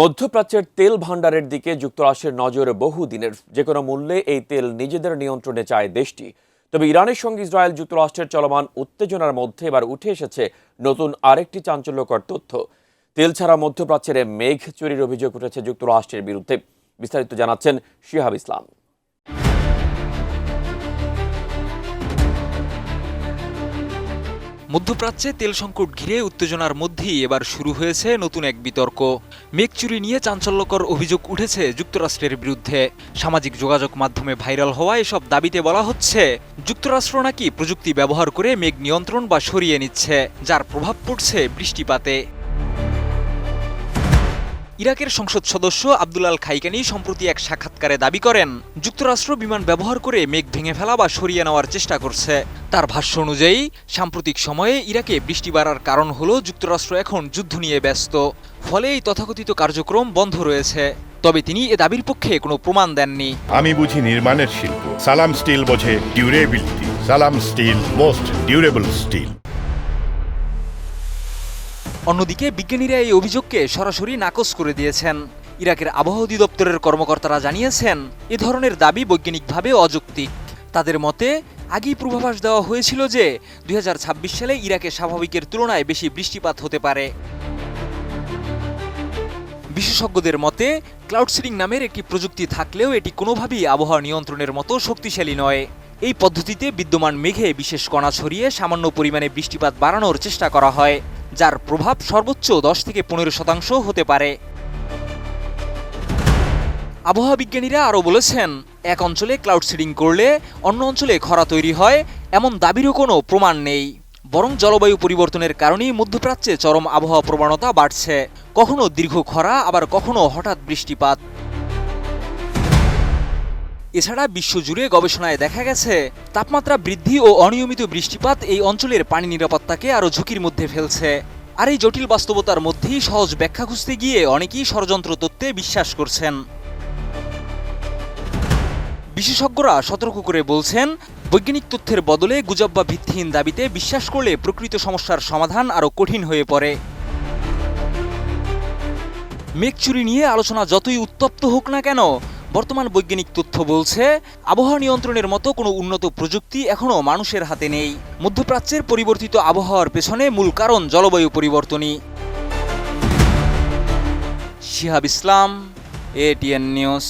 মধ্যপ্রাচ্যের তেল ভান্ডারের দিকে যুক্তরাষ্ট্রের নজর বহুদিনের। যে কোনো মূল্যে এই তেল নিজেদের নিয়ন্ত্রণে চায় দেশটি। তবে ইরানের সঙ্গে ইসরায়েল যুক্তরাষ্ট্রের চলমান উত্তেজনার মধ্যে এবার উঠে এসেছে নতুন আরেকটি চাঞ্চল্যকর তথ্য। তেল ছাড়া মধ্যপ্রাচ্যের মেঘ চুরির অভিযোগ উঠেছে যুক্তরাষ্ট্রের বিরুদ্ধে। বিস্তারিত জানাচ্ছেন শিহাব ইসলাম। মধ্যপ্রাচ্যে তেল সংকট ঘিরে উত্তেজনার মধ্যেই এবার শুরু হয়েছে নতুন এক বিতর্ক। মেঘ চুরি নিয়ে চাঞ্চল্যকর অভিযোগ উঠেছে যুক্তরাষ্ট্রের বিরুদ্ধে। সামাজিক যোগাযোগ মাধ্যমে ভাইরাল হওয়া এসব দাবিতে বলা হচ্ছে, যুক্তরাষ্ট্র নাকি প্রযুক্তি ব্যবহার করে মেঘ নিয়ন্ত্রণ বা সরিয়ে নিচ্ছে, যার প্রভাব পড়ছে বৃষ্টিপাতে। ইরাকের সংসদ সদস্য আব্দুল আল খাইকানি সম্প্রতি এক সাক্ষাৎকারে দাবি করেন, যুক্তরাষ্ট্র বিমান ব্যবহার করে মেঘ ভেঙে ফেলা বা সরিয়ে নেওয়ার চেষ্টা করছে। তার ভাষ্য অনুযায়ী সাম্প্রতিক সময়ে ইরাকে বৃষ্টি বাড়ার কারণ হলো যুক্তরাষ্ট্র এখন যুদ্ধ নিয়ে ব্যস্ত, ফলে এই তথাকথিত কার্যক্রম বন্ধ রয়েছে। তবে তিনি এ দাবির পক্ষে কোনো প্রমাণ দেননি। আমি বুঝি নির্মাণের শিল্প, সালাম স্টিল বোঝে ডিউরেবিলিটি। সালাম স্টিল, মোস্ট ডিউরেবল স্টিল। অন্যদিকে বিজ্ঞানীরা এই অভিযোগকে সরাসরি নাকচ করে দিয়েছেন। ইরাকের আবহাওয়া অধিদপ্তরের কর্মকর্তারা জানিয়েছেন, এ ধরনের দাবি বৈজ্ঞানিকভাবে অযৌক্তিক। তাদের মতে, আগেই পূর্বাভাস দেওয়া হয়েছিল যে 2026 সালে ইরাকে স্বাভাবিকের তুলনায় বেশি বৃষ্টিপাত হতে পারে। বিশেষজ্ঞদের মতে, ক্লাউড সিডিং নামের একটি প্রযুক্তি থাকলেও এটি কোনোভাবেই আবহাওয়া নিয়ন্ত্রণের মতো শক্তিশালী নয়। এই পদ্ধতিতে বিদ্যমান মেঘে বিশেষ কণা ছড়িয়ে সামান্য পরিমাণে বৃষ্টিপাত বাড়ানোর চেষ্টা করা হয়, যার প্রভাব সর্বোচ্চ 10 থেকে 15% হতে পারে। আবহাওয়া বিজ্ঞানীরা আরও বলেছেন, এক অঞ্চলে ক্লাউড সিডিং করলে অন্য অঞ্চলে খরা তৈরি হয় এমন দাবিরও কোনো প্রমাণ নেই। বরং জলবায়ু পরিবর্তনের কারণেই মধ্যপ্রাচ্যে চরম আবহাওয়া প্রবণতা বাড়ছে, কখনো দীর্ঘ খরা, আবার কখনো হঠাৎ বৃষ্টিপাত। এছাড়া বিশ্বজুড়ে গবেষণায় দেখা গেছে, তাপমাত্রা বৃদ্ধি ও অনিয়মিত বৃষ্টিপাত এই অঞ্চলের পানি নিরাপত্তাকে আরও ঝুঁকির মধ্যে ফেলছে। আর এই জটিল বাস্তবতার মধ্যেই সহজ ব্যাখ্যা খুঁজতে গিয়ে অনেকেই ষড়যন্ত্র তত্ত্বে বিশ্বাস করছেন। বিশেষজ্ঞরা সতর্ক করে বলছেন, বৈজ্ঞানিক তথ্যের বদলে গুজব বা ভিত্তিহীন দাবিতে বিশ্বাস করলে প্রকৃত সমস্যার সমাধান আরও কঠিন হয়ে পড়ে। মেঘ চুরি নিয়ে আলোচনা যতই উত্তপ্ত হোক না কেন, বর্তমান বৈজ্ঞানিক তথ্য বলছে, আবহাওয়া নিয়ন্ত্রণের মতো কোনো উন্নত প্রযুক্তি এখনও মানুষের হাতে নেই। মধ্যপ্রাচ্যের পরিবর্তিত আবহাওয়ার পেছনে মূল কারণ জলবায়ু পরিবর্তনই। শিহাব ইসলাম, ATN নিউজ।